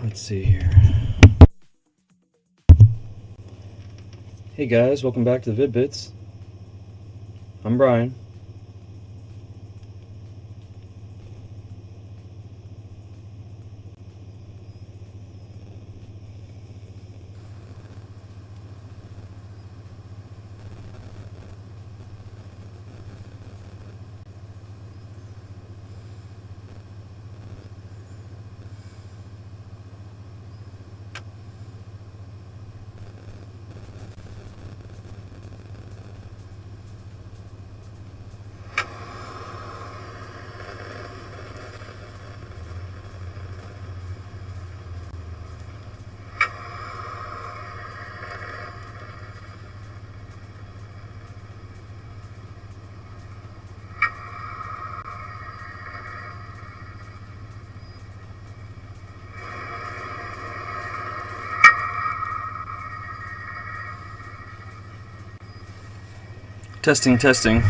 Let's see here. Hey guys, welcome back to the Vid-Bits. I'm Brian. Testing, testing.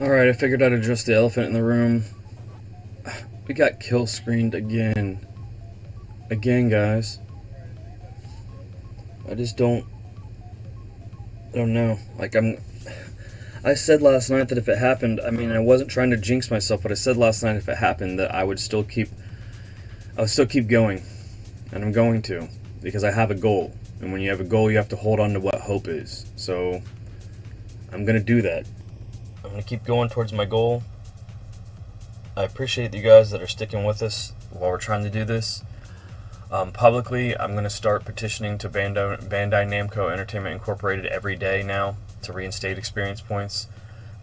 Alright, I figured I'd address the elephant in the room. We got kill screened again. Again, guys. I just don't know. I said last night that if it happened, I mean, I wasn't trying to jinx myself, but I said last night if it happened that I would still keep going. And I'm going to, because I have a goal. And when you have a goal, you have to hold on to what hope is. So, I'm gonna do that. I'm gonna keep going towards my goal. I appreciate you guys that are sticking with us while we're trying to do this. Publicly, I'm going to start petitioning to Bandai Namco Entertainment Incorporated every day now to reinstate experience points.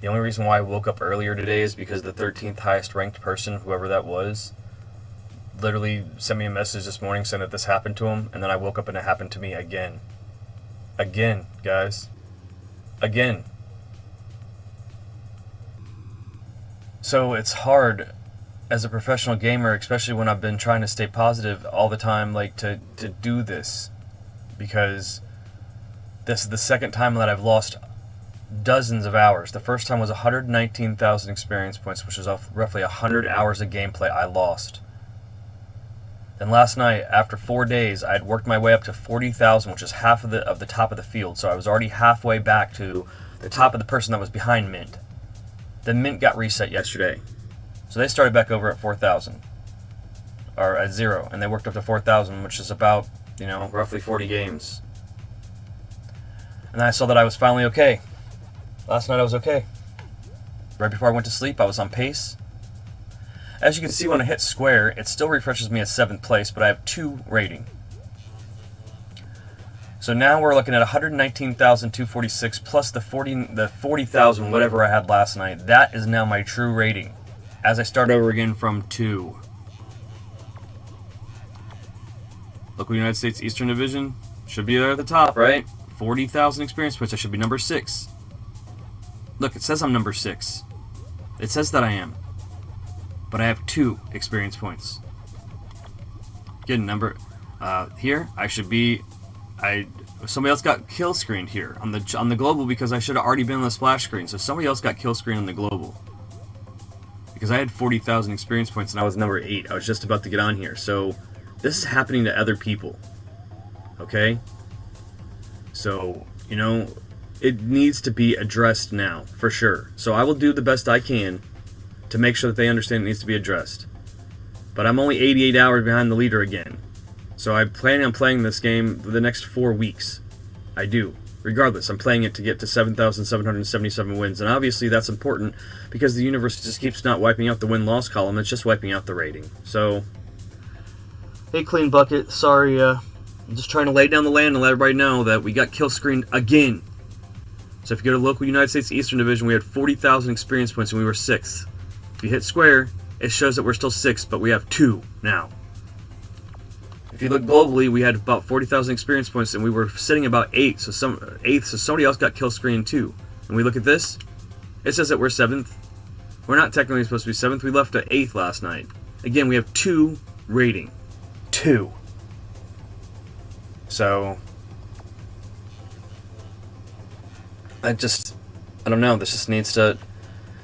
The only reason why I woke up earlier today is because the 13th highest ranked person, whoever that was, literally sent me a message this morning saying that this happened to him, and then I woke up and it happened to me again. Again, guys. Again. So it's hard as a professional gamer, especially when I've been trying to stay positive all the time, like to do this, because this is the second time that I've lost dozens of hours. The first time was 119,000 experience points, which is roughly 100 hours of gameplay I lost. Then last night, after 4 days, I had worked my way up to 40,000, which is half of the top of the field. So I was already halfway back to the top of the person that was behind Mint. Then Mint got reset yesterday. So they started back over at 4,000, or at 0, and they worked up to 4,000, which is about, roughly 40 games. And then I saw that I was finally okay. Last night I was okay. Right before I went to sleep, I was on pace. As you can see, when I hit square, it still refreshes me at 7th place, but I have 2 rating. So now we're looking at 119,246 plus the 40,000 whatever I had last night. That is now my true rating, as I start over again from 2. Local United States Eastern Division should be there at the top, right? 40,000 experience points. I should be number 6. Look, it says I'm number 6. It says that I am. But I have 2 experience points. Again, here I should be. Somebody else got kill screened here on the global, because I should have already been on the splash screen. So somebody else got kill screened on the global, because I had 40,000 experience points and I was number 8. I was just about to get on here. So this is happening to other people. Okay? So, it needs to be addressed now, for sure. So I will do the best I can to make sure that they understand it needs to be addressed. But I'm only 88 hours behind the leader again. So I plan on playing this game the next 4 weeks. I do. Regardless, I'm playing it to get to 7,777 wins. And obviously that's important, because the universe just keeps not wiping out the win-loss column. It's just wiping out the rating. So, hey, Clean Bucket. Sorry, I'm just trying to lay down the land and let everybody know that we got kill screened again. So if you go to local United States Eastern Division, we had 40,000 experience points and we were 6th. If you hit square, it shows that we're still 6th, but we have 2 now. If you look globally, we had about 40,000 experience points and we were sitting about 8th, so somebody else got kill screened too. And we look at this, it says that we're 7th. We're not technically supposed to be 7th. We left at 8th last night. Again, we have 2 rating. 2. So I don't know. This just needs to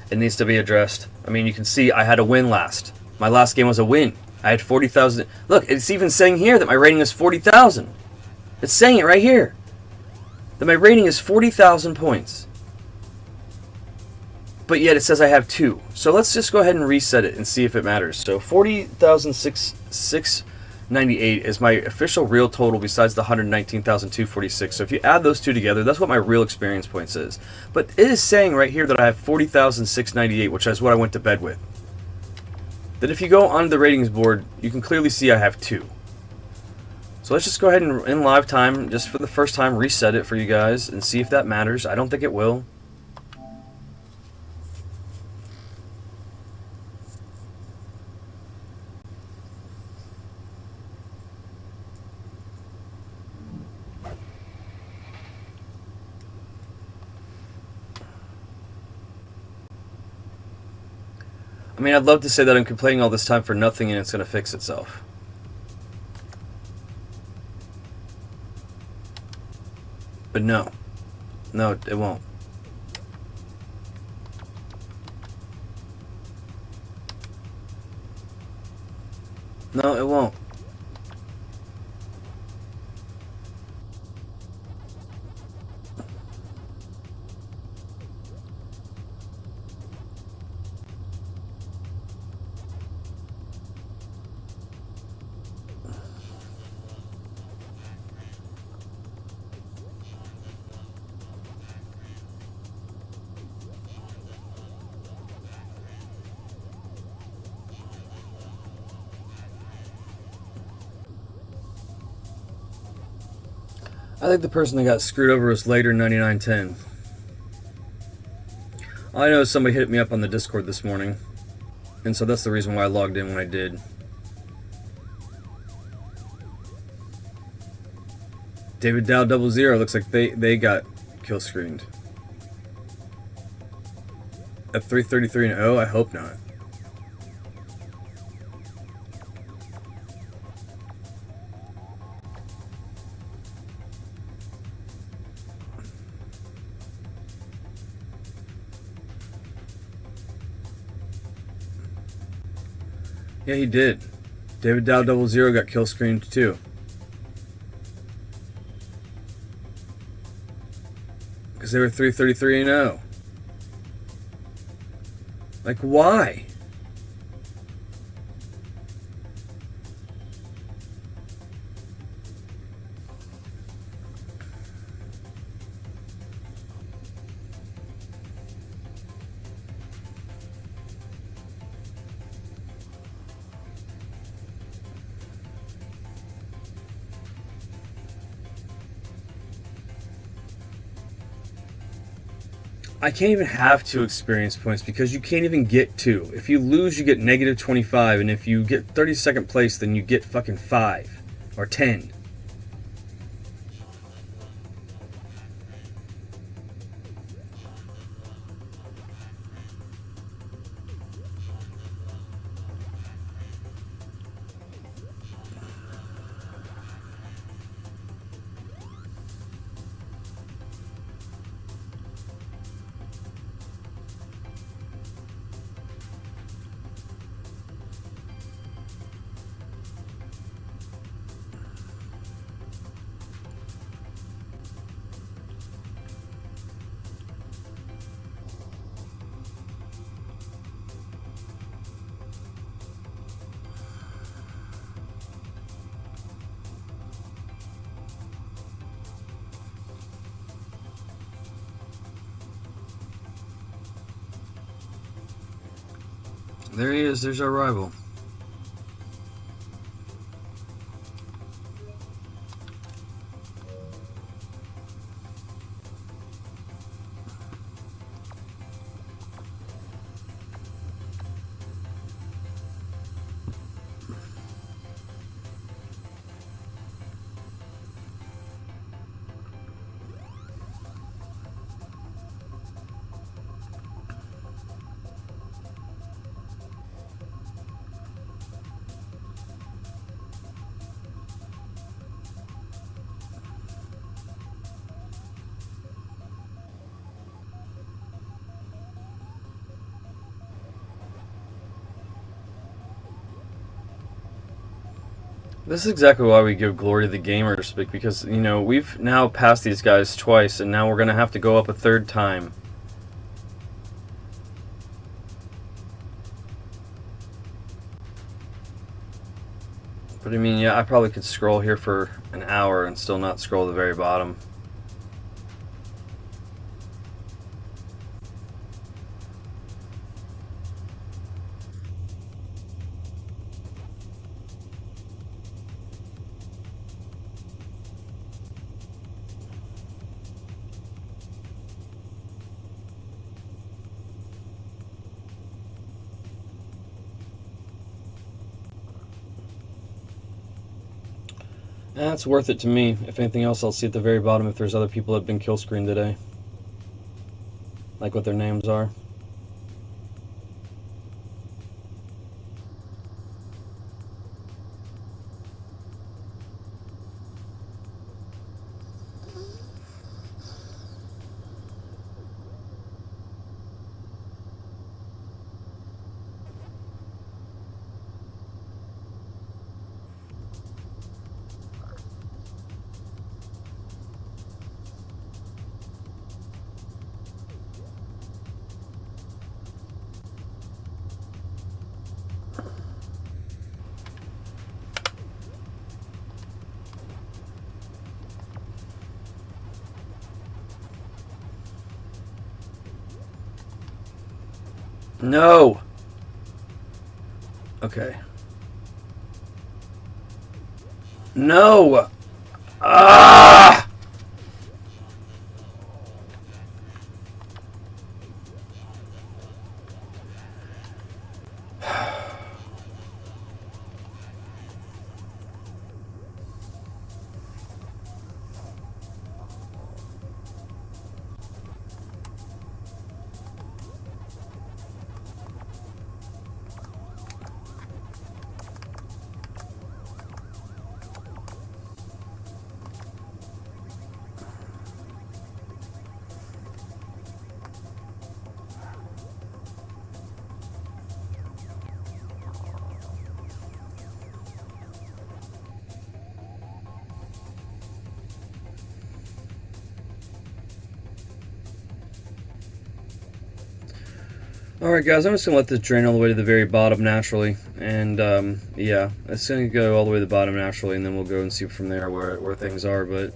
be addressed. I mean, you can see I had a win last. My last game was a win. I had 40,000. Look, it's even saying here that my rating is 40,000. It's saying it right here. That my rating is 40,000 points. But yet it says I have 2. So let's just go ahead and reset it and see if it matters. So 40,698 is my official real total, besides the 119,246. So if you add those 2 together, that's what my real experience points is. But it is saying right here that I have 40,698, which is what I went to bed with. Then if you go on the ratings board, you can clearly see I have 2. So let's just go ahead and, in live time, just for the first time, reset it for you guys and see if that matters. I don't think it will. I mean, I'd love to say that I'm complaining all this time for nothing and it's going to fix itself. But no. No, it won't. No, it won't. I think the person that got screwed over was later 9910. All I know is somebody hit me up on the Discord this morning, and so that's the reason why I logged in when I did. David Dow 00 looks like they got kill screened. At 333 and 0, I hope not. Yeah, he did. David Dow 00 got kill screened too. Because they were 333 and 0. Like, why? I can't even have 2 experience points because you can't even get 2. If you lose, you get negative 25, and if you get 32nd place, then you get fucking 5 or 10. There he is. There's our rival. This is exactly why we give glory to the gamers, because, you know, we've now passed these guys twice, and now we're going to have to go up a third time. But I mean, yeah, I probably could scroll here for an hour and still not scroll to the very bottom. That's worth it to me. If anything else, I'll see at the very bottom if there's other people that have been kill screened today. Like what their names are. No! Okay. No! Ah! Alright guys, I'm just going to let this drain all the way to the very bottom naturally, and yeah, it's going to go all the way to the bottom naturally, and then we'll go and see from there where things are, but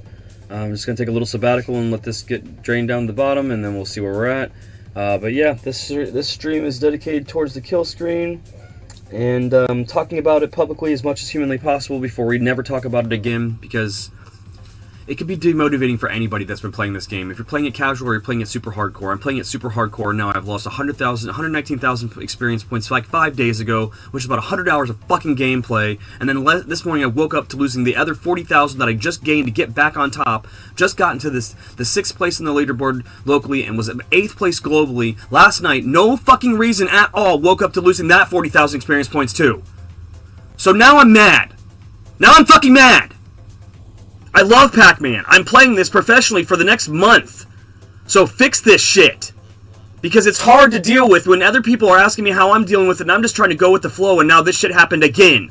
I'm just going to take a little sabbatical and let this get drained down to the bottom, and then we'll see where we're at. But yeah, this stream is dedicated towards the kill screen, and talking about it publicly as much as humanly possible before we never talk about it again, because it can be demotivating for anybody that's been playing this game. If you're playing it casual or you're playing it super hardcore. I'm playing it super hardcore now. I've lost 119,000 experience points like 5 days ago, which is about 100 hours of fucking gameplay. And then this morning I woke up to losing the other 40,000 that I just gained to get back on top. Just got into the 6th place in the leaderboard locally and was at 8th place globally. Last night, no fucking reason at all, woke up to losing that 40,000 experience points too. So now I'm mad. Now I'm fucking mad. I love Pac-Man. I'm playing this professionally for the next month. So fix this shit. Because it's hard to deal with when other people are asking me how I'm dealing with it, and I'm just trying to go with the flow, and now this shit happened again.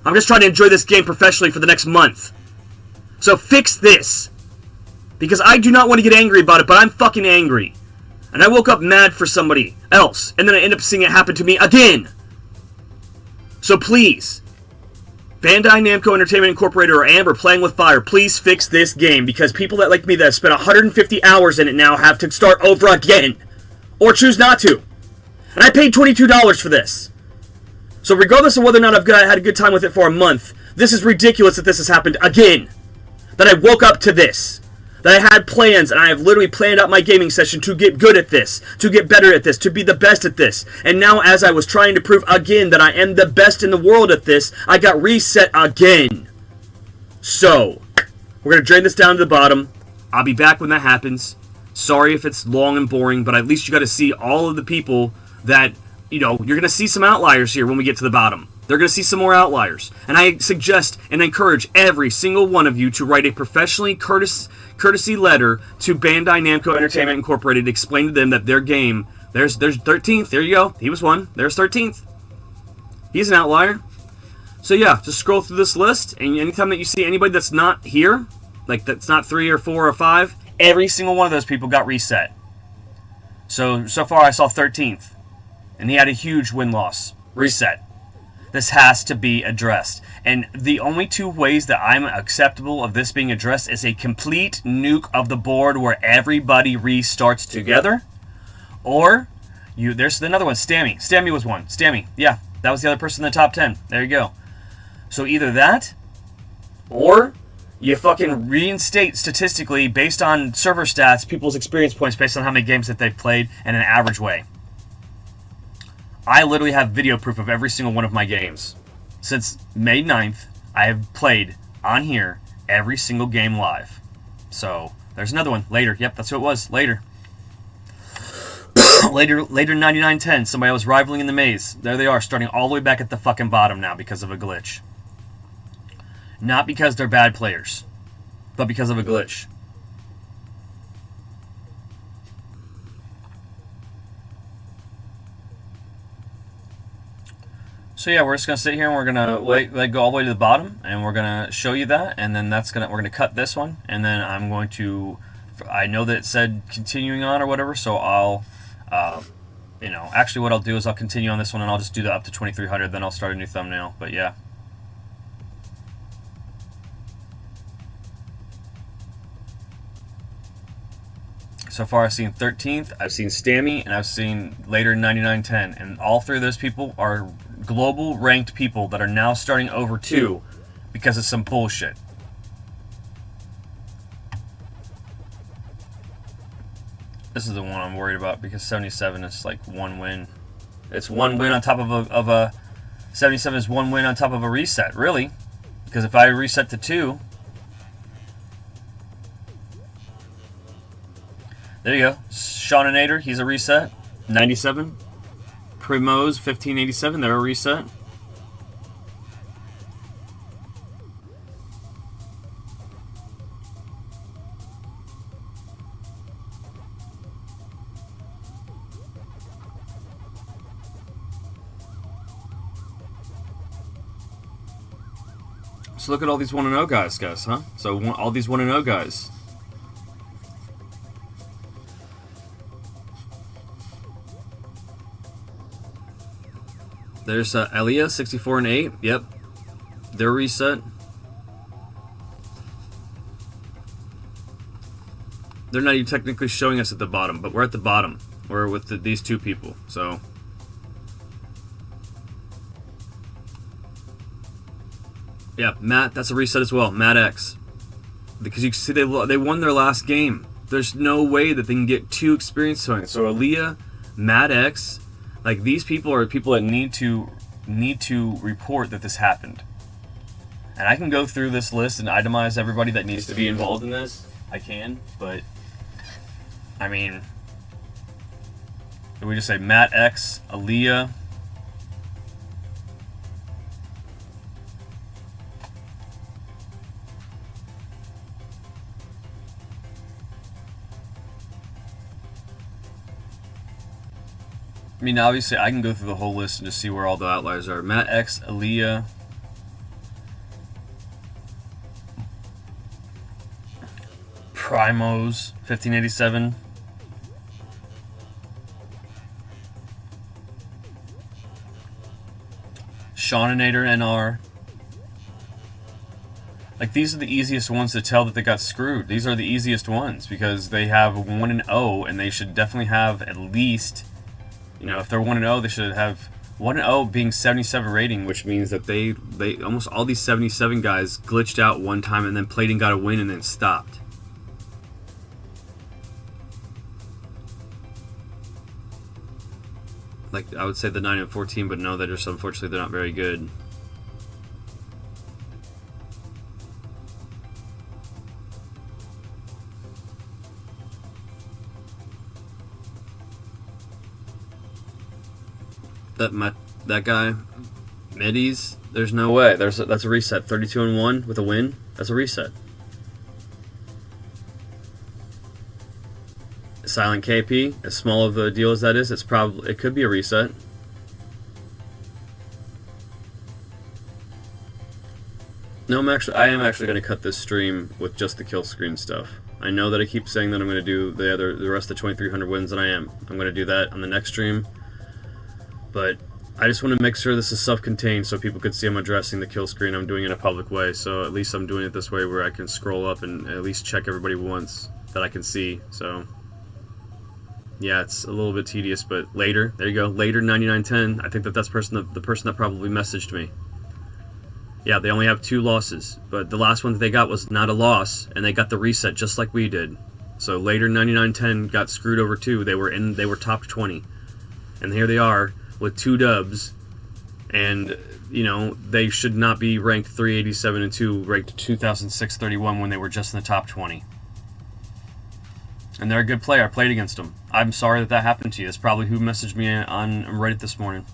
I'm just trying to enjoy this game professionally for the next month. So fix this. Because I do not want to get angry about it, but I'm fucking angry. And I woke up mad for somebody else, and then I end up seeing it happen to me again. So please, Bandai Namco Entertainment Incorporated or Amber Playing with Fire, please fix this game, because people that like me that have spent 150 hours in it now have to start over again. Or choose not to. And I paid $22 for this. So regardless of whether or not I've had a good time with it for a month, this is ridiculous that this has happened again. That I woke up to this. That I had plans, and I have literally planned out my gaming session to get good at this, to get better at this, to be the best at this. And now, as I was trying to prove again that I am the best in the world at this, I got reset again. So, we're going to drain this down to the bottom. I'll be back when that happens. Sorry if it's long and boring, but at least you got to see all of the people that, you know, you're going to see some outliers here when we get to the bottom. They're going to see some more outliers. And I suggest and encourage every single one of you to write a professionally courtesy letter to Bandai Namco Entertainment Incorporated to explain to them that their game, there's 13th, there you go, he was one, there's 13th. He's an outlier. So yeah, just scroll through this list, and anytime that you see anybody that's not here, like that's not 3 or 4 or 5, every single one of those people got reset. So far I saw 13th, and he had a huge win-loss. Reset. This has to be addressed. And the only 2 ways that I'm acceptable of this being addressed is a complete nuke of the board where everybody restarts together. Or, there's another one, Stammy. Stammy was one. Stammy, yeah, that was the other person in the top 10. There you go. So either that, or you fucking reinstate statistically, based on server stats, people's experience points based on how many games that they've played in an average way. I literally have video proof of every single one of my games. Since May 9th, I have played on here every single game live. So, there's another one. Later. Yep, that's who it was. Later. later 9910. Somebody was rivaling in the maze. There they are, starting all the way back at the fucking bottom now because of a glitch. Not because they're bad players, but because of a glitch. So yeah, we're just gonna sit here and we're gonna let go all the way to the bottom, and we're gonna show you that, and then we're gonna cut this one, and then I'm going to, I know that it said continuing on or whatever, so I'll, you know, actually what I'll do is I'll continue on this one, and I'll just do the up to 2300, then I'll start a new thumbnail. But yeah. So far I've seen 13th, I've seen Stammy, and I've seen later 9910, and all 3 of those people are global ranked people that are now starting over 2 because of some bullshit. This is the one I'm worried about because 77 is like 1 win. It's 1 win on top of a 77 is 1 win on top of a reset, really. Because if I reset to 2, there you go. Shawninator, he's a reset. 97. Primoz, 1587, they're a reset. So look at all these 1-0 guys, huh? So all these 1-0 guys. There's Elia, 64 and 8. Yep. They're reset. They're not even technically showing us at the bottom, but we're at the bottom. We're with these two people, so. Yeah, Matt, that's a reset as well. Matt X. Because you can see they won their last game. There's no way that they can get 2 experience points. So Aaliyah, Matt X, like these people are people that need to report that this happened. And I can go through this list and itemize everybody that needs to be involved in this. I can, but I mean, did we just say Matt X, Aaliyah? I mean, obviously, I can go through the whole list and just see where all the outliers are. Matt X, Aaliyah, Primos, 1587. Shawninator NR. Like, these are the easiest ones to tell that they got screwed. These are the easiest ones because they have 1 and 0, and they should definitely have at least, you know, if they're 1 and 0, they should have 1 and 0 being 77 rating, which means that they almost all these 77 guys glitched out one time and then played and got a win and then stopped. Like, I would say the 9 and 14, but no, they're just, unfortunately, they're not very good. That guy, Middies, there's no way. That's a reset. 32 and 1 with a win. That's a reset. Silent KP, as small of a deal as that is, it could be a reset. No, I am actually going to cut this stream with just the kill screen stuff. I know that I keep saying that I'm going to do the rest of the 2300 wins, and I am. I'm going to do that on the next stream. But I just want to make sure this is self-contained so people can see I'm addressing the kill screen. I'm doing it in a public way, so at least I'm doing it this way where I can scroll up and at least check everybody once that I can see. So yeah, it's a little bit tedious, but later, there you go, later 9910. I think that's the person that probably messaged me. Yeah, they only have 2 losses, but the last one that they got was not a loss, and they got the reset just like we did. So later 9910 got screwed over too. They were top 20, and here they are with 2 dubs, and you know they should not be ranked 387 and 2, ranked 2006-31 when they were just in the top 20. And they're a good player. I played against them. I'm sorry that happened to you. It's probably who messaged me on Reddit this morning.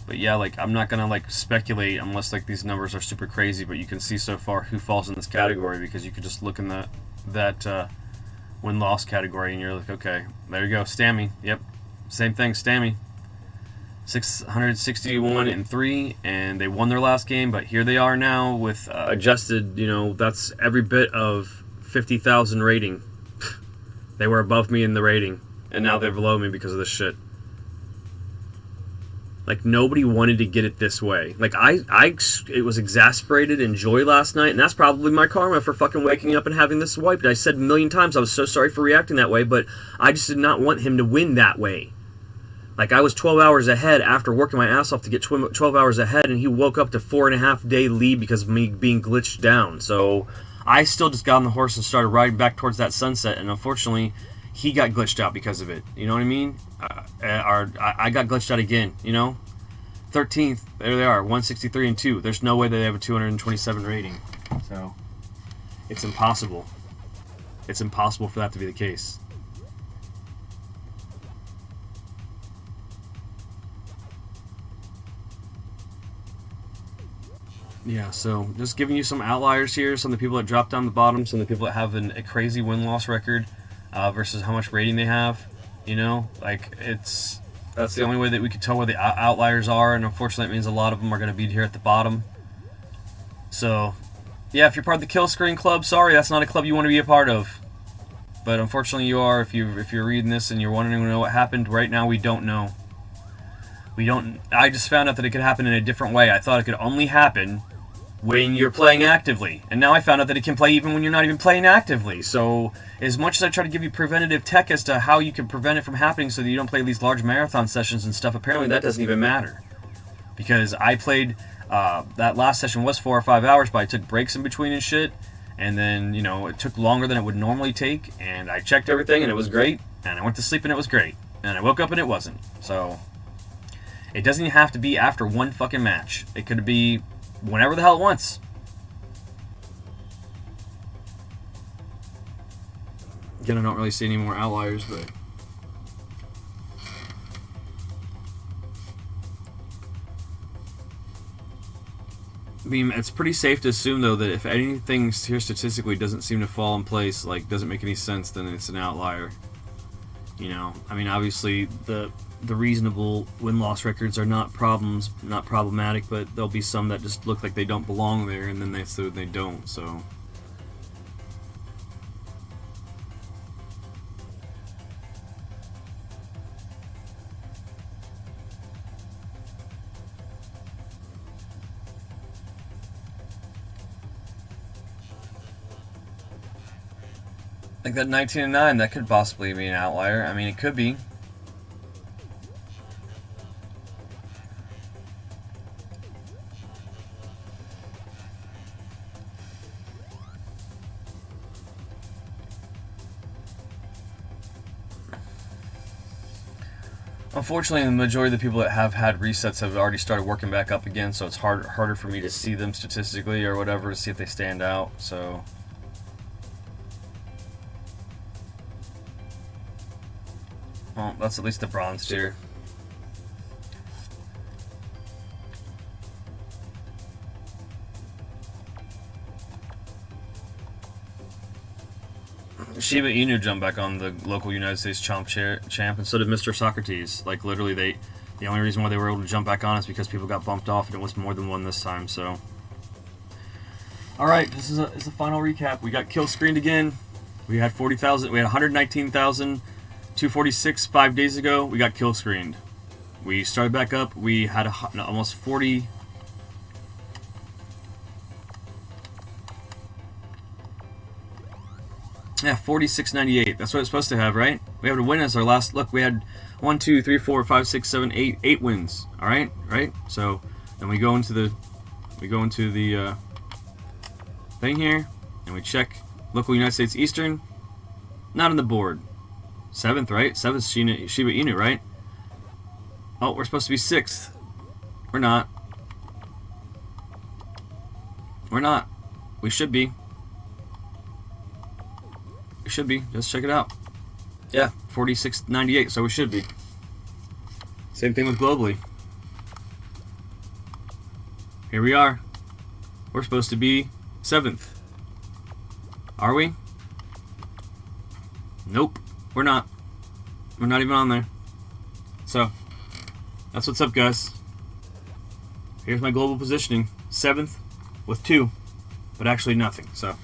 But yeah, like, I'm not gonna like speculate unless like these numbers are super crazy. But you can see so far who falls in this category because you could just look in that win-loss category and you're like, okay, there you go, Stammy. Yep, same thing, Stammy. 661 and 3, and they won their last game. But here they are now with adjusted. You know, that's every bit of 50,000 rating. They were above me in the rating, and now they're below me because of this shit. Like, nobody wanted to get it this way. Like, it was exasperated in joy last night, and that's probably my karma for fucking waking up and having this wiped. I said a million times I was so sorry for reacting that way, but I just did not want him to win that way. Like, I was 12 hours ahead after working my ass off to get 12 hours ahead, and he woke up to 4.5 day lead because of me being glitched down. So I still just got on the horse and started riding back towards that sunset, and unfortunately, he got glitched out because of it. You know what I mean? I got glitched out again, you know? 13th, there they are, 163 and 2. There's no way they have a 227 rating. So, it's impossible. It's impossible for that to be the case. Yeah, so just giving you some outliers here, some of the people that dropped down the bottom, some of the people that have a crazy win-loss record versus how much rating they have. You know, like, that's the only way that we can tell where the outliers are, and unfortunately it means a lot of them are going to be here at the bottom. So, yeah, if you're part of the Kill Screen Club, sorry, that's not a club you want to be a part of. But unfortunately you are if you're reading this and you're wanting to know what happened. Right now we don't know. I just found out that it could happen in a different way. I thought it could only happen when you're playing actively. And now I found out that it can play even when you're not even playing actively. So as much as I try to give you preventative tech as to how you can prevent it from happening so that you don't play these large marathon sessions and stuff, apparently that doesn't even matter. Because I played, that last session was 4 or 5 hours, but I took breaks in between and shit. And then, you know, it took longer than it would normally take. And I checked everything and it was great. And I went to sleep and it was great. And I woke up and it wasn't. So it doesn't even have to be after one fucking match. It could be whenever the hell it wants. Again, I don't really see any more outliers, but I mean, it's pretty safe to assume, though, that if anything here statistically doesn't seem to fall in place, like doesn't make any sense, then it's an outlier. You know, I mean, obviously the reasonable win-loss records are not problematic, but there'll be some that just look like they don't belong there, and then they don't. So. Like that 19-9, that could possibly be an outlier. I mean, it could be. Unfortunately, the majority of the people that have had resets have already started working back up again, so it's harder for me to see them statistically or whatever to see if they stand out. So. Well, that's at least the bronze tier. Shiba Inu jumped back on the local United States Chomp champ, and so did Mr. Socrates. Like, literally, the only reason why they were able to jump back on is because people got bumped off, and it was more than one this time, so. Alright, this is a final recap. We got kill screened again. We had 40,000, we had 119,246 5 days ago. We got kill screened. We started back up. We had almost 40. Yeah, 4698. That's what it's supposed to have, right? We have to win as our last. Look, we had 1, 2, 3, 4, 5, 6, 7, 8, 8 wins. All right, right. So then we go into the thing here, and we check local United States Eastern. Not on the board. 7th, right? 7th Shiba Inu, right? Oh, we're supposed to be 6th. We're not. We're not. We should be. We should be. Just check it out. Yeah, 4698, so we should be. Same thing with globally. Here we are. We're supposed to be 7th. Are we? Nope. We're not. We're not even on there. So, that's what's up, guys. Here's my global positioning. 7th with 2, but actually nothing. So.